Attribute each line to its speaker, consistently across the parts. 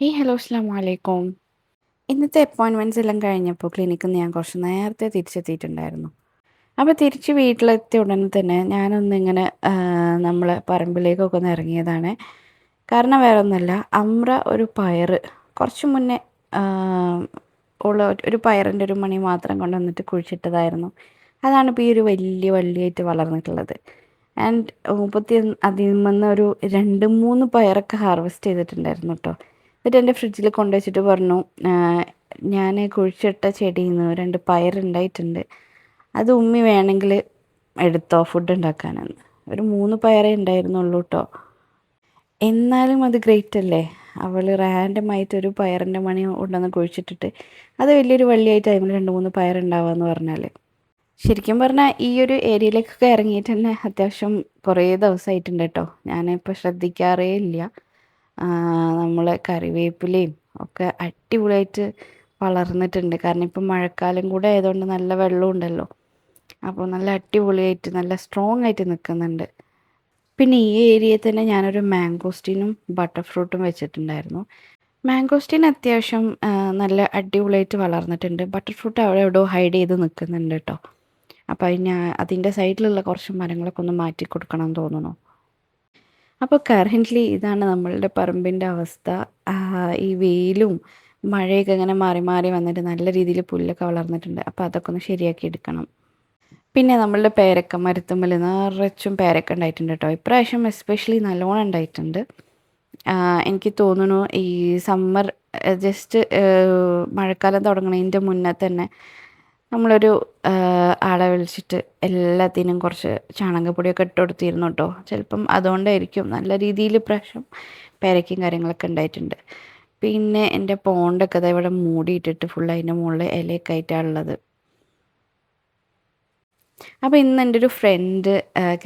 Speaker 1: Hello അസ്സലാമു അലൈക്കും. ഇന്നത്തെ അപ്പോയിൻറ്റ്മെൻറ്റ്സ് എല്ലാം കഴിഞ്ഞപ്പോൾ ക്ലിനിക്കിൽ നിന്ന് ഞാൻ കുറച്ച് നേരത്തെ തിരിച്ചെത്തിയിട്ടുണ്ടായിരുന്നു. അപ്പോൾ തിരിച്ച് വീട്ടിലെത്തിയ ഉടനെ തന്നെ ഞാനൊന്നിങ്ങനെ നമ്മളെ പറമ്പിലേക്കൊക്കെ ഒന്ന് ഇറങ്ങിയതാണ്. കാരണം വേറെ ഒന്നുമല്ല, അമ്ര ഒരു പയറ് കുറച്ച് മുന്നേ ഉള്ള ഒരു പയറിൻ്റെ ഒരു മണി മാത്രം കൊണ്ടുവന്നിട്ട് കുഴിച്ചിട്ടതായിരുന്നു. അതാണ് ഇപ്പോൾ ഈ ഒരു വലിയ വള്ളിയായിട്ട് വളർന്നിട്ടുള്ളത്. ആൻഡ് മുപ്പത്തി അതിൽ നിന്ന് ഒരു 2-3 പയറൊക്കെ ഹാർവെസ്റ്റ് ചെയ്തിട്ടുണ്ടായിരുന്നു കേട്ടോ. എന്നിട്ട് എൻ്റെ ഫ്രിഡ്ജിൽ കൊണ്ടുവച്ചിട്ട് പറഞ്ഞു, ഞാൻ കുഴിച്ചിട്ട ചെടിയിൽ നിന്ന് 2 പയറുണ്ടായിട്ടുണ്ട്, അത് ഉമ്മി വേണമെങ്കിൽ എടുത്തോ ഫുഡ് ഉണ്ടാക്കാനെന്ന്. ഒരു 3 പയറേ ഉണ്ടായിരുന്നുള്ളൂ കേട്ടോ. എന്നാലും അത് ഗ്രേറ്റ് അല്ലേ. അവൾ റാൻഡമായിട്ട് ഒരു പയറിൻ്റെ മണി കൊണ്ടുവന്ന് കുഴിച്ചിട്ടിട്ട് അത് വലിയൊരു വള്ളിയായിട്ട് അതിൽ 2-3 പയറുണ്ടാവുക എന്ന് പറഞ്ഞാൽ, ശരിക്കും പറഞ്ഞാൽ ഈ ഒരു ഏരിയയിലേക്കൊക്കെ ഇറങ്ങിയിട്ട് തന്നെ അത്യാവശ്യം കുറേ ദിവസമായിട്ടുണ്ട് കേട്ടോ. ഞാനിപ്പോൾ ശ്രദ്ധിക്കാറേ ഇല്ല. നമ്മൾ കറിവേപ്പിലയും ഒക്കെ അടിപൊളിയായിട്ട് വളർന്നിട്ടുണ്ട്. കാരണം ഇപ്പം മഴക്കാലം കൂടെ ആയതുകൊണ്ട് നല്ല വെള്ളം ഉണ്ടല്ലോ. അപ്പോൾ നല്ല അടിപൊളിയായിട്ട് നല്ല സ്ട്രോങ് ആയിട്ട് നിൽക്കുന്നുണ്ട്. പിന്നെ ഈ ഏരിയയിൽ തന്നെ ഞാനൊരു മാംഗോസ്റ്റീനും ബട്ടർ ഫ്രൂട്ടും വെച്ചിട്ടുണ്ടായിരുന്നു. മാംഗോസ്റ്റീൻ അത്യാവശ്യം നല്ല അടിപൊളിയായിട്ട് വളർന്നിട്ടുണ്ട്. ബട്ടർ ഫ്രൂട്ട് അവിടെ എവിടെയോ ഹൈഡ് ചെയ്ത് നിൽക്കുന്നുണ്ട് കേട്ടോ. അപ്പോൾ അതിൻ്റെ സൈഡിലുള്ള കുറച്ച് മരങ്ങളൊക്കെ ഒന്ന് മാറ്റി കൊടുക്കണം എന്ന് തോന്നുന്നു. അപ്പോൾ കറൻ്റ്ലി ഇതാണ് നമ്മളുടെ പറമ്പിൻ്റെ അവസ്ഥ. ഈ വെയിലും മഴയൊക്കെ ഇങ്ങനെ മാറി മാറി വന്നിട്ട് നല്ല രീതിയിൽ പുല്ലൊക്കെ വളർന്നിട്ടുണ്ട്. അപ്പോൾ അതൊക്കെ ഒന്ന് ശരിയാക്കി എടുക്കണം. പിന്നെ നമ്മളുടെ പേരക്ക മരത്തുമ്മൽ നിറച്ചും പേരക്ക ഉണ്ടായിട്ടുണ്ട് കേട്ടോ. ഇപ്രാവശ്യം എസ്പെഷ്യലി നല്ലോണം ഉണ്ടായിട്ടുണ്ട്. എനിക്ക് തോന്നുന്നു ഈ സമ്മർ ജസ്റ്റ് മഴക്കാലം തുടങ്ങുന്നതിൻ്റെ മുന്നേ തന്നെ നമ്മളൊരു ആളെ വിളിച്ചിട്ട് എല്ലാത്തിനും കുറച്ച് ചാണകപ്പൊടിയൊക്കെ ഇട്ട് കൊടുത്തിരുന്നു കേട്ടോ. ചിലപ്പം അതുകൊണ്ടായിരിക്കും നല്ല രീതിയിൽ ഇപ്രാവശ്യം പേരയ്ക്കയും കാര്യങ്ങളൊക്കെ ഉണ്ടായിട്ടുണ്ട്. പിന്നെ എൻ്റെ പോണ്ടൊക്കെ അതായത് ഇവിടെ മൂടിയിട്ടിട്ട് ഫുൾ അതിൻ്റെ മുകളിൽ ഇലയൊക്കെ ആയിട്ടാണ് ഉള്ളത്. അപ്പോൾ ഇന്ന് എൻ്റെ ഒരു ഫ്രണ്ട്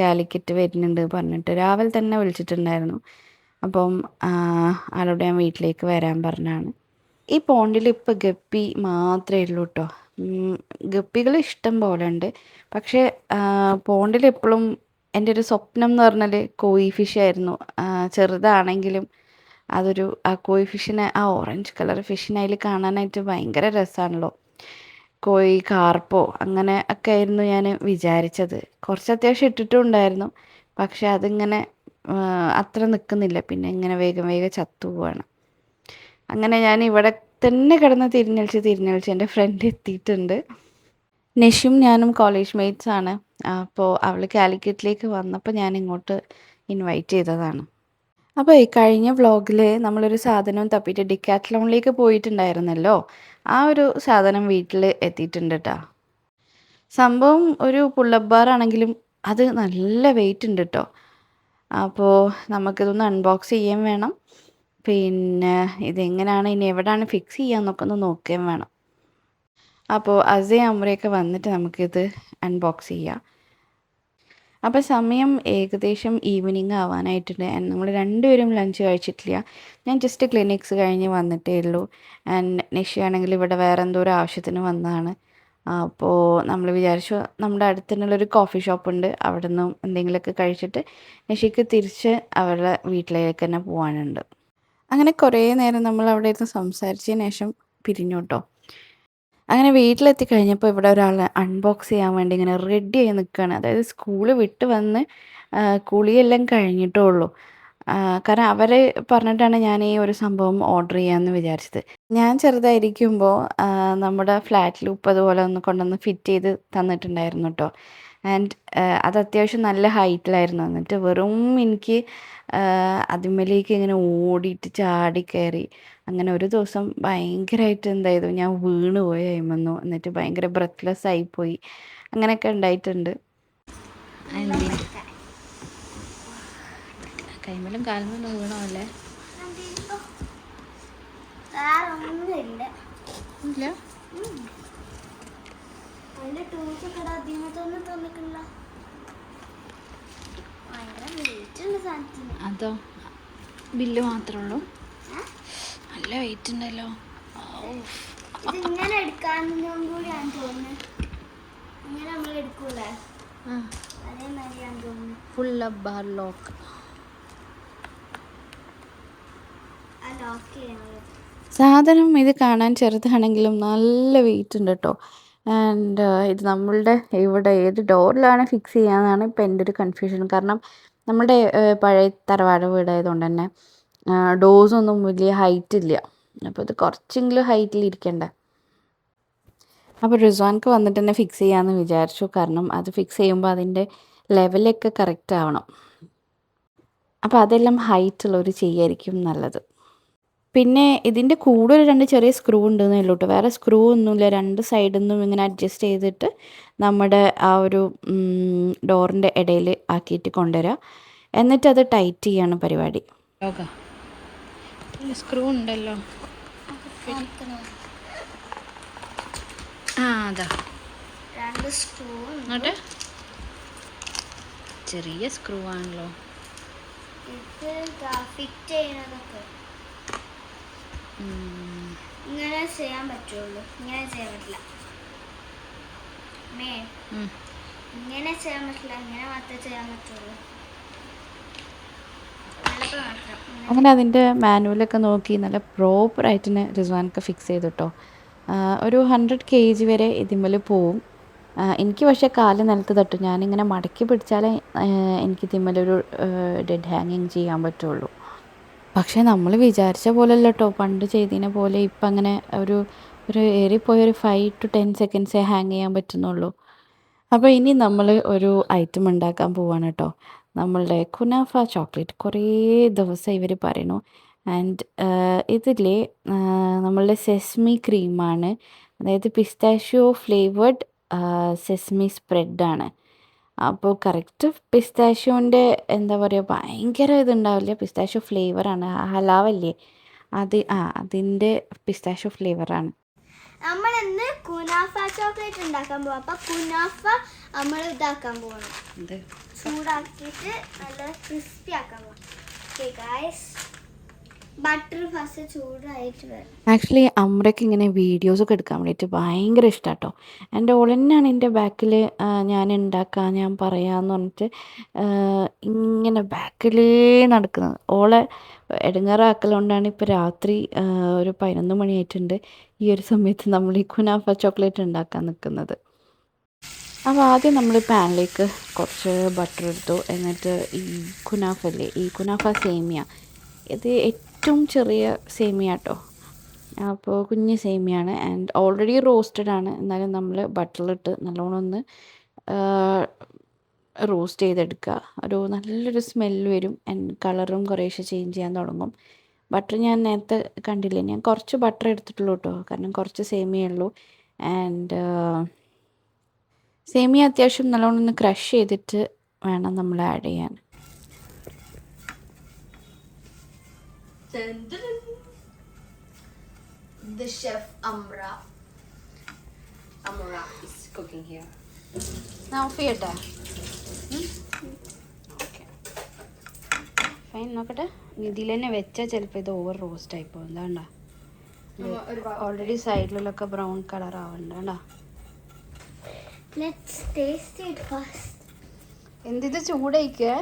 Speaker 1: കാലിക്കറ്റ് വരുന്നുണ്ട് പറഞ്ഞിട്ട് രാവിലെ തന്നെ വിളിച്ചിട്ടുണ്ടായിരുന്നു. അപ്പം ആളോട് ഞാൻ വീട്ടിലേക്ക് വരാൻ പറഞ്ഞാണ്. ഈ പോണ്ടിൽ ഇപ്പോൾ ഗപ്പി മാത്രമേ ഉള്ളൂ കേട്ടോ. ഗപ്പികൾ ഇഷ്ടം പോലെ ഉണ്ട്. പക്ഷേ പോണ്ടിൽ എപ്പോഴും എൻ്റെ ഒരു സ്വപ്നം എന്ന് പറഞ്ഞാൽ കോയി ഫിഷായിരുന്നു. ചെറുതാണെങ്കിലും അതൊരു ആ കോയി ഫിഷിനെ, ആ ഓറഞ്ച് കളർ ഫിഷിനെ അതിൽ കാണാനായിട്ട് ഭയങ്കര രസമാണല്ലോ. കോയി കാർപ്പോ അങ്ങനെ ഒക്കെ ആയിരുന്നു ഞാൻ വിചാരിച്ചത്. കുറച്ച് അത്യാവശ്യം ഇട്ടിട്ടും ഉണ്ടായിരുന്നു. പക്ഷെ അതിങ്ങനെ അത്ര നിൽക്കുന്നില്ല. പിന്നെ ഇങ്ങനെ വേഗം വേഗം ചത്തു പോവാണ്. അങ്ങനെ ഞാൻ ഇവിടെ തന്നെ കിടന്ന് തിരിഞ്ഞളിച്ച് എൻ്റെ ഫ്രണ്ട് എത്തിയിട്ടുണ്ട്. നഷും ഞാനും കോളേജ് മേറ്റ്സ് ആണ്. അപ്പോൾ അവൾ കാലിക്കറ്റിലേക്ക് വന്നപ്പോൾ ഞാൻ ഇങ്ങോട്ട് ഇൻവൈറ്റ് ചെയ്തതാണ്. അപ്പോൾ ഈ കഴിഞ്ഞ വ്ളോഗിൽ നമ്മളൊരു സാധനം തപ്പിയിട്ട് ഡിക്കാത്ലോണിലേക്ക് പോയിട്ടുണ്ടായിരുന്നല്ലോ. ആ ഒരു സാധനം വീട്ടിൽ എത്തിയിട്ടുണ്ട് കേട്ടോ. സംഭവം ഒരു പുള്ളപ്പ് ബാർ ആണെങ്കിലും അത് നല്ല വെയിറ്റ് ഉണ്ട് കേട്ടോ. അപ്പോൾ നമുക്കിതൊന്ന് അൺബോക്സ് ചെയ്യാൻ വേണം. പിന്നെ ഇതെങ്ങനെയാണ് ഇനി എവിടെയാണ് ഫിക്സ് ചെയ്യാമെന്നൊക്കെ ഒന്ന് നോക്കുകയും വേണം. അപ്പോൾ അസയും അമ്രയൊക്കെ വന്നിട്ട് നമുക്കിത് അൺബോക്സ് ചെയ്യാം. അപ്പോൾ സമയം ഏകദേശം ഈവനിങ് ആവാനായിട്ടുണ്ട്. നമ്മൾ രണ്ടുപേരും ലഞ്ച് കഴിച്ചിട്ടില്ല. ഞാൻ ജസ്റ്റ് ക്ലിനിക്സ് കഴിഞ്ഞ് വന്നിട്ടേ ഉള്ളൂ. ആൻഡ് നിഷയാണെങ്കിൽ ഇവിടെ വേറെ എന്തോ ഒരു ആവശ്യത്തിന് വന്നതാണ്. അപ്പോൾ നമ്മൾ വിചാരിച്ചു നമ്മുടെ അടുത്ത് തന്നെയുള്ളൊരു കോഫി ഷോപ്പുണ്ട്, അവിടെ നിന്നും എന്തെങ്കിലുമൊക്കെ കഴിച്ചിട്ട് നിഷയ്ക്ക് തിരിച്ച് അവരുടെ വീട്ടിലേക്ക് തന്നെ പോകാനുണ്ട്. അങ്ങനെ കുറേ നേരം നമ്മൾ അവിടെ ഇരുന്ന് സംസാരിച്ചതിന് ശേഷം പിരിഞ്ഞു കേട്ടോ. അങ്ങനെ വീട്ടിലെത്തി കഴിഞ്ഞപ്പോൾ ഇവിടെ ഒരാൾ അൺബോക്സ് ചെയ്യാൻ വേണ്ടി ഇങ്ങനെ റെഡി ആയി നിൽക്കുകയാണ്. അതായത് സ്കൂള് വിട്ട് വന്ന് കുളിയെല്ലാം കഴിഞ്ഞിട്ടേ ഉള്ളൂ. കാരണം അവർ പറഞ്ഞിട്ടാണ് ഞാൻ ഈ ഒരു സംഭവം ഓർഡർ ചെയ്യാമെന്ന് വിചാരിച്ചത്. ഞാൻ ചെറുതായിരിക്കുമ്പോൾ നമ്മുടെ ഫ്ലാറ്റിൽ ഉപ്പ് അതുപോലെ ഒന്ന് കൊണ്ടുവന്ന് ഫിറ്റ് ചെയ്ത് തന്നിട്ടുണ്ടായിരുന്നു കേട്ടോ. ആൻഡ് അത് അത്യാവശ്യം നല്ല ഹൈറ്റിലായിരുന്നു. എന്നിട്ട് വെറും എനിക്ക് അതിന്മേലേക്ക് ഇങ്ങനെ ഓടിയിട്ട് ചാടി കയറി. അങ്ങനെ ഒരു ദിവസം ഭയങ്കരമായിട്ട് എന്തായത് ഞാൻ വീണ് പോയി അയിമെന്നു. എന്നിട്ട് ഭയങ്കര ബ്രെത്ത്ലെസ് ആയിപ്പോയി. അങ്ങനെയൊക്കെ ഉണ്ടായിട്ടുണ്ട്. കൈമലും കാൽമലും വീണോ അല്ലേ? ഇല്ല. അതോ ബില്ല് മാത്രമേ ഉള്ളൂ? നല്ല വെയിറ്റ് ഉണ്ടല്ലോ.
Speaker 2: ഇതിങ്ങനെ എടുക്കാനും കൂടിയാണ് തോന്നുന്നത്. ഇങ്ങനെ നമ്മൾ എടുക്കൂലേ, അതേമാതിരിയാണ് തോന്നുന്നത്.
Speaker 1: Full bar lock.
Speaker 2: ആ ടോക്ക് ചെയ്യാൻ.
Speaker 1: സാധനം ഇത് കാണാൻ ചെറുതാണെങ്കിലും നല്ല വെയിറ്റ് ഉണ്ട് കേട്ടോ. ആൻഡ് ഇത് നമ്മളുടെ ഇവിടെ ഏത് ഡോറിലാണ് ഫിക്സ് ചെയ്യാന്നാണ് ഇപ്പം എൻ്റെ ഒരു കൺഫ്യൂഷൻ. കാരണം നമ്മുടെ പഴയ തറവാട് വീടായതുകൊണ്ട് തന്നെ ഡോസൊന്നും വലിയ ഹൈറ്റ് ഇല്ല. അപ്പോൾ ഇത് കുറച്ചെങ്കിലും ഹൈറ്റിൽ ഇരിക്കണ്ടേ. അപ്പോൾ റിസ്വാൻക്ക് വന്നിട്ട് തന്നെ ഫിക്സ് ചെയ്യാമെന്ന് വിചാരിച്ചു. കാരണം അത് ഫിക്സ് ചെയ്യുമ്പോൾ അതിൻ്റെ ലെവലൊക്കെ കറക്റ്റ് ആവണം. അപ്പോൾ അതെല്ലാം ഹൈറ്റുള്ളവർ ചെയ്യായിരിക്കും നല്ലത്. പിന്നെ ഇതിൻ്റെ കൂടെ ഒരു 2 ചെറിയ സ്ക്രൂ ഉണ്ടെന്നേ ഉള്ളൂ കേട്ടോ. വേറെ സ്ക്രൂ ഒന്നുമില്ല. 2 സൈഡിൽ നിന്നും ഇങ്ങനെ അഡ്ജസ്റ്റ് ചെയ്തിട്ട് നമ്മുടെ ആ ഒരു ഡോറിൻ്റെ ഇടയിൽ ആക്കിയിട്ട് കൊണ്ടുവരിക. എന്നിട്ട് അത് ടൈറ്റ് ചെയ്യാണ് പരിപാടി. സ്ക്രൂ ഉണ്ടല്ലോ. ആ അതാ
Speaker 2: 2 സ്ക്രൂ
Speaker 1: അങ്ങോട്ട് ചെറിയ സ്ക്രൂ ആണല്ലോ.
Speaker 2: ഇത് ഫിറ്റ് ചെയ്യുന്നതൊക്കെ ഇങ്ങനെ ചെയ്യാൻ പറ്റുള്ളൂ. ഇങ്ങനെ ചെയ്യാൻ പറ്റില്ല. ഇങ്ങനെ ചെയ്യാൻ പറ്റില്ല. ഇങ്ങനെ മാത്രമേ ചെയ്യാൻ പറ്റുള്ളൂ.
Speaker 1: അങ്ങനെ അതിൻ്റെ മാനുവലൊക്കെ നോക്കി നല്ല പ്രോപ്പറായിട്ട് തന്നെ റിസ്വാനൊക്കെ ഫിക്സ് ചെയ്തു കേട്ടോ. ഒരു 100 kg വരെ ഇതിന്മേൽ പോവും. എനിക്ക് പക്ഷേ കാല് നിലത്ത് തട്ടും. ഞാനിങ്ങനെ മടക്കി പിടിച്ചാലേ എനിക്ക് ഇതിന്മേലൊരു ഡെഡ് ഹാങ്ങിങ് ചെയ്യാൻ പറ്റുള്ളൂ. പക്ഷേ നമ്മൾ വിചാരിച്ച പോലെയല്ല കേട്ടോ പണ്ട് ചെയ്തതിനെ പോലെ. ഇപ്പം അങ്ങനെ ഒരു ഏറിപ്പോയൊരു 5 to 10 സെക്കൻഡ്സേ ഹാങ് ചെയ്യാൻ പറ്റുന്നുള്ളൂ. അപ്പോൾ ഇനി നമ്മൾ ഒരു ഐറ്റം ഉണ്ടാക്കാൻ പോവാണ് കേട്ടോ. നമ്മളുടെ കുനാഫ ചോക്ലേറ്റ് കുറേ ദിവസം ഇവർ പറയണു. ആൻഡ് ഇതിലെ നമ്മളുടെ സെസ്മി ക്രീമാണ്, അതായത് പിസ്താഷ്യോ ഫ്ലേവേർഡ് സെസ്മി സ്പ്രെഡാണ്. അപ്പോൾ കറക്റ്റ് പിസ്താഷ്യോൻ്റെ എന്താ പറയുക ഭയങ്കര ഇതുണ്ടാവില്ല. പിസ്താഷ്യോ ഫ്ലേവറാണ്. ഹലാവല്ലേ അതിൻ്റെ പിസ്താഷ്യോ ഫ്ലേവറാണ്.
Speaker 2: നമ്മൾ ഇന്ന് കുനാഫ ചോക്ലേറ്റ് ഉണ്ടാക്കാൻ പോവാം. അപ്പൊ കുനാഫ നമ്മൾ ഇതാക്കാൻ പോകണം. ചൂടാക്കിയിട്ട് നല്ല ക്രിസ്പി ആക്കാൻ പോവാം. ഓക്കെ ഗായ്സ്, ബട്ടർ ഫസ്റ്റ് ചൂടായിട്ട് വരും.
Speaker 1: ആക്ച്വലി അമ്രയ്ക്ക് ഇങ്ങനെ വീഡിയോസൊക്കെ എടുക്കാൻ വേണ്ടിയിട്ട് ഭയങ്കര ഇഷ്ടമാണ് കേട്ടോ. എൻ്റെ ഓൾ തന്നെയാണ് എൻ്റെ ബാക്കിൽ ഞാൻ ഉണ്ടാക്കാം, ഞാൻ പറയാമെന്ന് പറഞ്ഞിട്ട് ഇങ്ങനെ ബാക്കിലേ നടക്കുന്നത്. ഓളെ ഇടങ്ങേറാക്കലുകൊണ്ടാണ് ഇപ്പോൾ രാത്രി ഒരു 11 മണിയായിട്ടുണ്ട്. ഈ ഒരു സമയത്ത് നമ്മൾ ഈ കുനാഫ ചോക്ലേറ്റ് ഉണ്ടാക്കാൻ നിൽക്കുന്നത്. അപ്പോൾ ആദ്യം നമ്മൾ പാനിലേക്ക് കുറച്ച് ബട്ടർ എടുത്തു. എന്നിട്ട് ഈ കുനാഫല്ലേ, ഈ കുനാഫ സേമിയ, ഇത് ഏറ്റവും ചെറിയ സേമിയ കേട്ടോ. അപ്പോൾ കുഞ്ഞ് സേമിയാണ്. ആൻഡ് ഓൾറെഡി റോസ്റ്റഡ് ആണ്. എന്നാലും നമ്മൾ ബട്ടറിലിട്ട് നല്ലോണം ഒന്ന് റോസ്റ്റ് ചെയ്തെടുക്കുക. ഒരു നല്ലൊരു സ്മെല്ല് വരും. ആൻഡ് കളറും കുറേശ്ശെ ചേഞ്ച് ചെയ്യാൻ തുടങ്ങും. ബട്ടർ ഞാൻ നേരത്തെ കണ്ടില്ലേ, ഞാൻ കുറച്ച് ബട്ടർ എടുത്തിട്ടുള്ളൂ കേട്ടോ. കാരണം കുറച്ച് സേമിയേ ഉള്ളൂ. ആൻഡ് സേമിയ അത്യാവശ്യം നല്ലോണം ഒന്ന് ക്രഷ് ചെയ്തിട്ട് വേണം നമ്മൾ ആഡ് ചെയ്യാൻ.
Speaker 3: The chef Amra is cooking here.
Speaker 1: Now ചെയ്യട്ടെ. Okay fine. നോക്കട്ടെ, ഇതിൽ തന്നെ വെച്ചാൽ ചിലപ്പോൾ ഇത് ഓവർ റോസ്റ്റ് ആയി പോകും. എന്താണ്ടാ ഓൾറെഡി സൈഡിലൊക്കെ ബ്രൗൺ കളർ ആവണ്ട.
Speaker 2: Let's taste it first.
Speaker 1: എന്തിത് ചൂടായിക്കേ.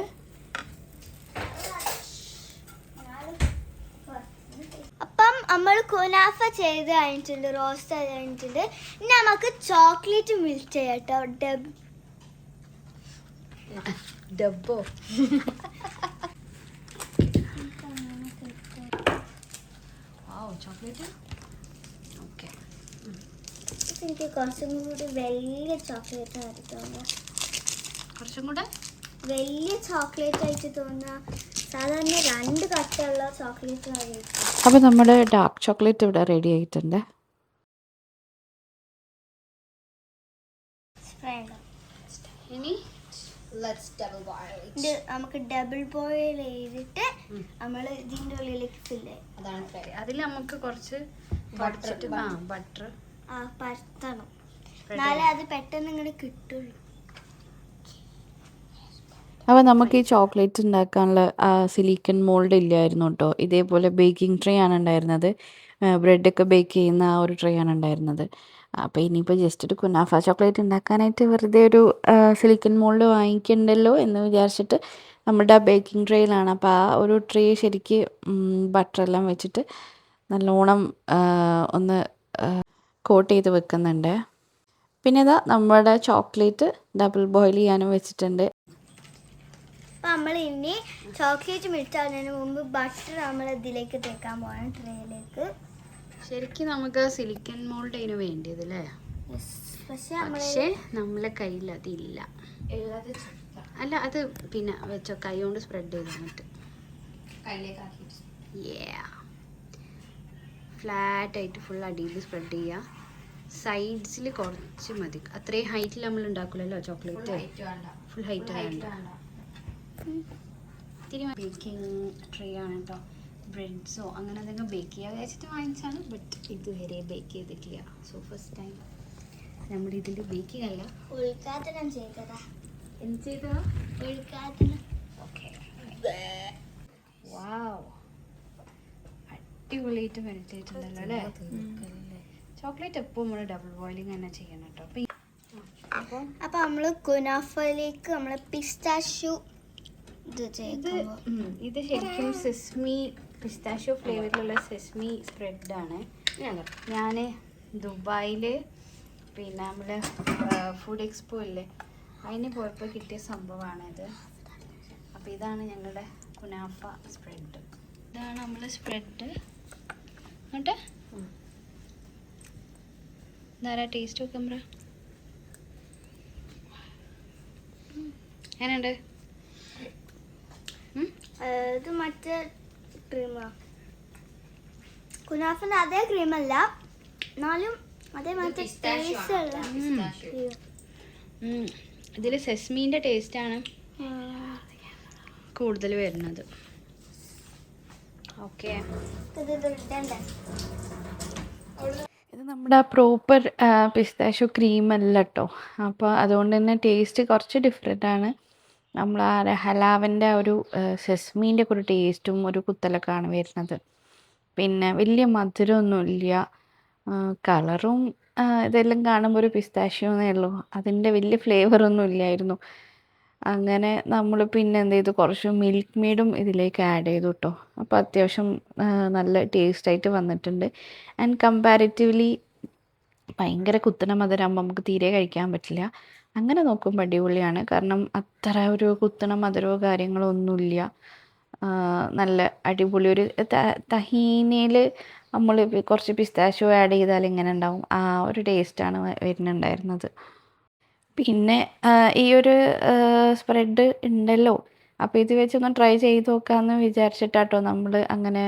Speaker 2: അപ്പം നമ്മൾ കുനാഫ ചെയ്ത് കഴിഞ്ഞിട്ടുണ്ട്, റോസ്റ്റ് ചെയ്ത് കഴിഞ്ഞിട്ടുണ്ട്. ഇനി നമുക്ക് ചോക്ലേറ്റ് മിൽക്ക് ചെയ്യാം കേട്ടോ.
Speaker 1: ഡബ്ബോ ചോക്ലേറ്റ്. ഓക്കെ,
Speaker 2: എനിക്ക് കുറച്ചും കൂടി വലിയ ചോക്ലേറ്റ് ആയിട്ട് തോന്നുക.
Speaker 1: കുറച്ചും കൂടെ
Speaker 2: വലിയ ചോക്ലേറ്റ് ആയിട്ട് തോന്നുക. സാധാരണ 2 കട്ടുള്ള ചോക്ലേറ്റ് ആയിരിക്കും.
Speaker 1: അപ്പോൾ നമ്മുടെ ഡാർക്ക് ചോക്ലേറ്റ് ഇവിടെ റെഡി ആയിട്ടുണ്ട്.
Speaker 3: ഇനി let's double boil it.
Speaker 2: ഇത് നമുക്ക് ഡബിൾ ബോയിൽ ചെയ്തിട്ട് നമ്മൾ ഇതിൻ്റെ ഉള്ളിലേക്ക് ഫില്ല് ചെയ്യും.
Speaker 3: അതാണ് ഫ്രൈ.
Speaker 1: അതിൽ നമുക്ക് കുറച്ച് ബട്ടർ
Speaker 2: പരത്തണം, എന്നാലേ അത് പെട്ടെന്ന് ഇങ്ങോട്ട് കിട്ടുള്ളൂ.
Speaker 1: അപ്പോൾ നമുക്ക് ഈ ചോക്ലേറ്റ് ഉണ്ടാക്കാനുള്ള സിലിക്കൺ മോൾഡ് ഇല്ലായിരുന്നു കേട്ടോ. ഇതേപോലെ ബേക്കിംഗ് ട്രേ ആണ് ഉണ്ടായിരുന്നത്. ബ്രെഡൊക്കെ ബേക്ക് ചെയ്യുന്ന ആ ഒരു ട്രേ ആണ് ഉണ്ടായിരുന്നത്. അപ്പോൾ ഇനിയിപ്പോൾ ജസ്റ്റ് ഒരു കുനാഫ ചോക്ലേറ്റ് ഉണ്ടാക്കാനായിട്ട് വെറുതെ ഒരു സിലിക്കൺ മോൾഡ് വാങ്ങിക്കണ്ടല്ലോ എന്ന് വിചാരിച്ചിട്ട് നമ്മുടെ ബേക്കിംഗ് ട്രേയിലാണ്. അപ്പോൾ ആ ഒരു ട്രേ ശരിക്ക് ബട്ടറെല്ലാം വെച്ചിട്ട് നല്ലോണം ഒന്ന് കോട്ട് ചെയ്ത് വെക്കുന്നുണ്ട്. പിന്നെ ഇതാ നമ്മുടെ ചോക്ലേറ്റ് ഡബിൾ ബോയിൽ ചെയ്യാനും വെച്ചിട്ടുണ്ട്.
Speaker 2: അപ്പം നമ്മൾ ഇനി ചോക്ലേറ്റ് മെൽറ്റ് ആവുന്നതിന് മുമ്പ് ബട്ടർ നമ്മൾ ഇതിലേക്ക് തേക്കാൻ പോകണം, ട്രേയിലേക്ക്.
Speaker 1: ശരിക്കും നമുക്ക് സിലിക്കൺ മോൾഡ് അതിന് വേണ്ടിയത് അല്ലേ?
Speaker 2: പക്ഷേ
Speaker 1: നമ്മളെ കയ്യിൽ അതില്ല. അല്ല, അത് പിന്നെ വെച്ചോ, കൈ കൊണ്ട് സ്പ്രെഡ് ചെയ്ത് തന്നിട്ട് ഫ്ലാറ്റായിട്ട് ഫുൾ അടിയിൽ സ്പ്രെഡ് ചെയ്യുക. സൈഡ്സിൽ കുറച്ച് മതി. അത്രയും ഹൈറ്റിൽ നമ്മൾ ഉണ്ടാക്കില്ലല്ലോ ചോക്ലേറ്റ്. ഫുൾ ഹൈറ്റ് വേണ്ട. ഇത്തിരി ബേക്കിംഗ് ട്രേ ആണ് കേട്ടോ. ബ്രെഡ്സോ അങ്ങനെ എന്തെങ്കിലും ബേക്ക് ചെയ്യാൻ വെച്ചിട്ട് വാങ്ങിച്ചാണ്. ബട്ട് ഇതുവരെ ബേക്ക് ചെയ്തിട്ടില്ല. സോ ഫസ്റ്റ് ടൈം നമ്മുടെ ഇതിൽ ബേക്കിംഗ് അല്ല,
Speaker 2: ഉദ്ഘാടനം ചെയ്തതാ.
Speaker 1: എന്ത് ചെയ്തോ?
Speaker 2: ഉദ്ഘാടനം.
Speaker 1: ഓക്കെ. വാവ്, അടിപൊളിയായിട്ട് മെൽറ്റ് ആയിട്ടുണ്ടല്ലോ അല്ലേ? ചോക്ലേറ്റ് എപ്പോൾ നമ്മൾ ഡബിൾ ബോയിലിംഗ് തന്നെ ചെയ്യണം കേട്ടോ.
Speaker 2: അപ്പം നമ്മൾ കുനാഫയിലേക്ക് നമ്മൾ പിസ്താഷ്യൂ ഇത് ചെയ്യുമ്പോൾ
Speaker 1: ഇത് ശരിക്കും സെസ്മി പിസ്താഷ്യോ ഫ്ലേവറിലുള്ള സെസ്മി സ്പ്രെഡാണ്. ഞാൻ ദുബായിൽ പിന്നെ നമ്മൾ ഫുഡ് എക്സ്പോ ഇല്ലേ, അതിന് പോയപ്പോൾ കിട്ടിയ സംഭവമാണിത്. അപ്പോൾ ഇതാണ് ഞങ്ങളുടെ കുനാഫ സ്പ്രെഡ്. ഇതാണ് നമ്മൾ സ്പ്രെഡ്. എന്നിട്ട് എന്താ ടേസ്റ്റ് നോക്കുമ്പോൾ എങ്ങനെയുണ്ട്?
Speaker 2: ഇത് മറ്റേ ക്രീമാ, കുനാഫിൻ്റെ അതേ ക്രീമല്ല, എന്നാലും അതേ മറ്റേ ടേസ്റ്റ് ഉള്ള
Speaker 1: ഇതിൽ സെസ്മീൻ്റെ ടേസ്റ്റാണ് കൂടുതൽ വരുന്നത്. ഓക്കെ, ഇത് നമ്മുടെ പ്രോപ്പർ പിസ്താഷ്യോ ക്രീം അല്ല കേട്ടോ. അപ്പോൾ അതുകൊണ്ട് തന്നെ ടേസ്റ്റ് കുറച്ച് ഡിഫറെൻ്റ് ആണ്. നമ്മൾ ആ ഹലാവൻ്റെ ഒരു സെസ്മീൻ്റെ ഒക്കെ ഒരു ടേസ്റ്റും ഒരു കുത്തലൊക്കെയാണ് വരുന്നത്. പിന്നെ വലിയ മധുരമൊന്നുമില്ല. കളറും ഇതെല്ലാം കാണുമ്പോൾ ഒരു പിസ്താഷ്യോ എന്നേ ഉള്ളൂ. അതിൻ്റെ വലിയ ഫ്ലേവറൊന്നും ഇല്ലായിരുന്നു. അങ്ങനെ നമ്മൾ പിന്നെ എന്ത് ചെയ്തു, കുറച്ച് മിൽക്ക് മെയ്ഡും ഇതിലേക്ക് ആഡ് ചെയ്തു കേട്ടോ. അപ്പോൾ അത്യാവശ്യം നല്ല ടേസ്റ്റായിട്ട് വന്നിട്ടുണ്ട്. ആൻഡ് കമ്പാരിറ്റീവ്ലി ഭയങ്കര കുത്തണ മധുരമാകുമ്പോൾ നമുക്ക് തീരെ കഴിക്കാൻ പറ്റില്ല. അങ്ങനെ നോക്കുമ്പോൾ അടിപൊളിയാണ്. കാരണം അത്ര ഒരു കുത്തണ മധുരമോ കാര്യങ്ങളോ ഒന്നുമില്ല. നല്ല അടിപൊളി ഒരു തഹീനയിൽ നമ്മൾ കുറച്ച് പിസ്താഷ്യോ ആഡ് ചെയ്താൽ ഇങ്ങനെ ഉണ്ടാവും, ആ ഒരു ടേസ്റ്റാണ് വരുന്നുണ്ടായിരുന്നത്. പിന്നെ ഈ ഒരു സ്പ്രെഡ് ഉണ്ടല്ലോ, അപ്പോൾ ഇത് വെച്ചൊന്ന് ട്രൈ ചെയ്ത് നോക്കാമെന്ന് വിചാരിച്ചിട്ടാട്ടോ നമ്മൾ അങ്ങനെ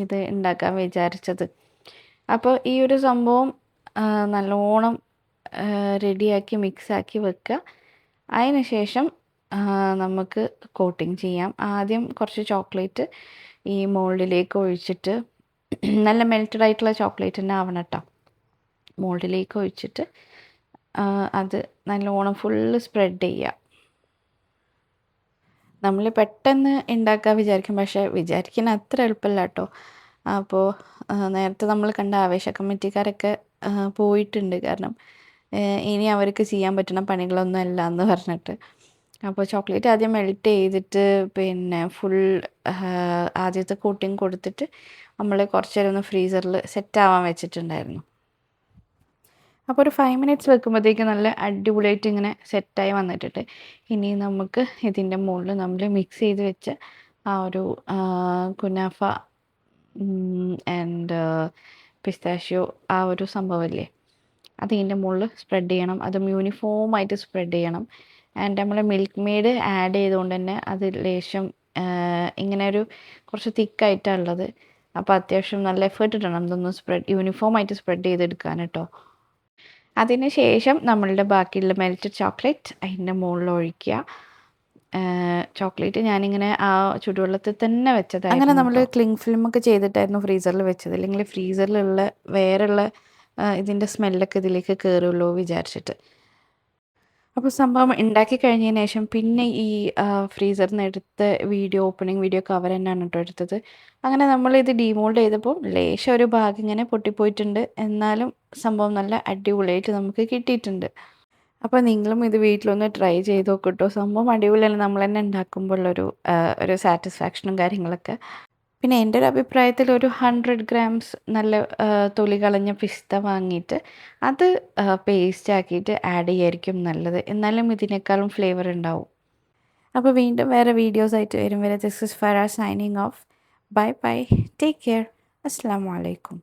Speaker 1: ഇത് ഉണ്ടാക്കാൻ വിചാരിച്ചത്. അപ്പോൾ ഈ ഒരു സംഭവം നല്ലോണം റെഡിയാക്കി മിക്സാക്കി വെക്കുക. അതിന് ശേഷം നമുക്ക് കോട്ടിങ് ചെയ്യാം. ആദ്യം കുറച്ച് ചോക്ലേറ്റ് ഈ മോൾഡിലേക്ക് ഒഴിച്ചിട്ട്, നല്ല മെൽറ്റഡ് ആയിട്ടുള്ള ചോക്ലേറ്റ് തന്നെ ആവണം കേട്ടോ. മോൾഡിലേക്ക് ഒഴിച്ചിട്ട് അത് നല്ലോണം ഫുള്ള് സ്പ്രെഡ് ചെയ്യുക. നമ്മൾ പെട്ടെന്ന് ഉണ്ടാക്കാൻ വിചാരിക്കും, പക്ഷേ വിചാരിക്കുന്ന അത്ര എളുപ്പമല്ല കേട്ടോ. അപ്പോൾ നേരത്തെ നമ്മൾ കണ്ട ആവേശ കമ്മിറ്റിക്കാരൊക്കെ പോയിട്ടുണ്ട്. കാരണം ഇനി അവർക്ക് ചെയ്യാൻ പറ്റുന്ന പണികളൊന്നും അല്ല എന്ന് പറഞ്ഞിട്ട്. അപ്പോൾ ചോക്ലേറ്റ് ആദ്യം മെൽറ്റ് ചെയ്തിട്ട് പിന്നെ ഫുൾ ആദ്യത്തെ കോട്ടിങ് കൊടുത്തിട്ട് നമ്മൾ കുറച്ച് നേരം ഒന്ന് ഫ്രീസറിൽ സെറ്റാവാൻ വെച്ചിട്ടുണ്ടായിരുന്നു. അപ്പോൾ ഒരു 5 മിനിറ്റ്സ് വെക്കുമ്പോഴത്തേക്കും നല്ല അടിപൊളിയായിട്ട് ഇങ്ങനെ സെറ്റായി വന്നിട്ടുണ്ട്. ഇനി നമുക്ക് ഇതിൻ്റെ മുകളിൽ നമ്മൾ മിക്സ് ചെയ്ത് വെച്ച ആ ഒരു കുനാഫ ആൻഡ് പിസ്താഷ്യോ ആ ഒരു സംഭവമില്ലേ, അത് ഇതിൻ്റെ മുകളിൽ സ്പ്രെഡ് ചെയ്യണം. അതും യൂണിഫോമായിട്ട് സ്പ്രെഡ് ചെയ്യണം. ആൻഡ് നമ്മൾ മിൽക്ക് മെയ്ഡ് ആഡ് ചെയ്തുകൊണ്ട് തന്നെ അത് ലേശം ഇങ്ങനെ ഒരു കുറച്ച് തിക്കായിട്ടാണ് ഉള്ളത്. അപ്പോൾ അത്യാവശ്യം നല്ല എഫേർട്ട് ഇടണം ഇതൊന്ന് യൂണിഫോമായിട്ട് സ്പ്രെഡ് ചെയ്തെടുക്കാൻ കേട്ടോ. അതിന് ശേഷം നമ്മളുടെ ബാക്കിയുള്ള മെൽറ്റഡ് ചോക്ലേറ്റ് അതിൻ്റെ മുകളിൽ ഒഴിക്കുക. ചോക്ലേറ്റ് ഞാനിങ്ങനെ ആ ചുടുവെള്ളത്തിൽ തന്നെ വെച്ചതായിരുന്നു. അങ്ങനെ നമ്മൾ ക്ലിങ് ഫിലിമൊക്കെ ചെയ്തിട്ടായിരുന്നു ഫ്രീസറിൽ വെച്ചത്. അല്ലെങ്കിൽ ഫ്രീസറിലുള്ള വേറെയുള്ള ഇതിൻ്റെ സ്മെല്ലൊക്കെ ഇതിലേക്ക് കയറുള്ളൂ വിചാരിച്ചിട്ട്. അപ്പോൾ സംഭവം ഉണ്ടാക്കി കഴിഞ്ഞതിന് ശേഷം പിന്നെ ഈ ഫ്രീസറിൽ നിന്ന് എടുത്ത ഓപ്പണിംഗ് വീഡിയോ കവർ തന്നെയാണ് കേട്ടോ എടുത്തത്. അങ്ങനെ നമ്മളിത് ഡീമോൾഡ് ചെയ്തപ്പോൾ ലേശം ഒരു ഭാഗം ഇങ്ങനെ പൊട്ടിപ്പോയിട്ടുണ്ട്. എന്നാലും സംഭവം നല്ല അടിപൊളിയായിട്ട് നമുക്ക് കിട്ടിയിട്ടുണ്ട്. അപ്പോൾ നിങ്ങളും ഇത് വീട്ടിലൊന്ന് ട്രൈ ചെയ്ത് നോക്കൂ. സംഭവം അടിപൊളിയാണ്. നമ്മൾ തന്നെ ഉണ്ടാക്കുമ്പോഴുള്ളൊരു ഒരു സാറ്റിസ്ഫാക്ഷനും കാര്യങ്ങളൊക്കെ. പിന്നെ എൻ്റെ ഒരു അഭിപ്രായത്തിൽ ഒരു 100 ഗ്രാംസ് നല്ല തൊലി കളഞ്ഞ പിസ്ത വാങ്ങിയിട്ട് അത് പേസ്റ്റ് ആക്കിയിട്ട് ആഡ് ചെയ്യായിരിക്കും നല്ലത്. എന്നാലും ഇതിനേക്കാളും ഫ്ലേവർ ഉണ്ടാവും. അപ്പോൾ വീണ്ടും വേറെ വീഡിയോസ് ആയിട്ട് വരും വരെ this is Farah signing off. Bye bye. Take care. അസ്സലാമു അലൈക്കും.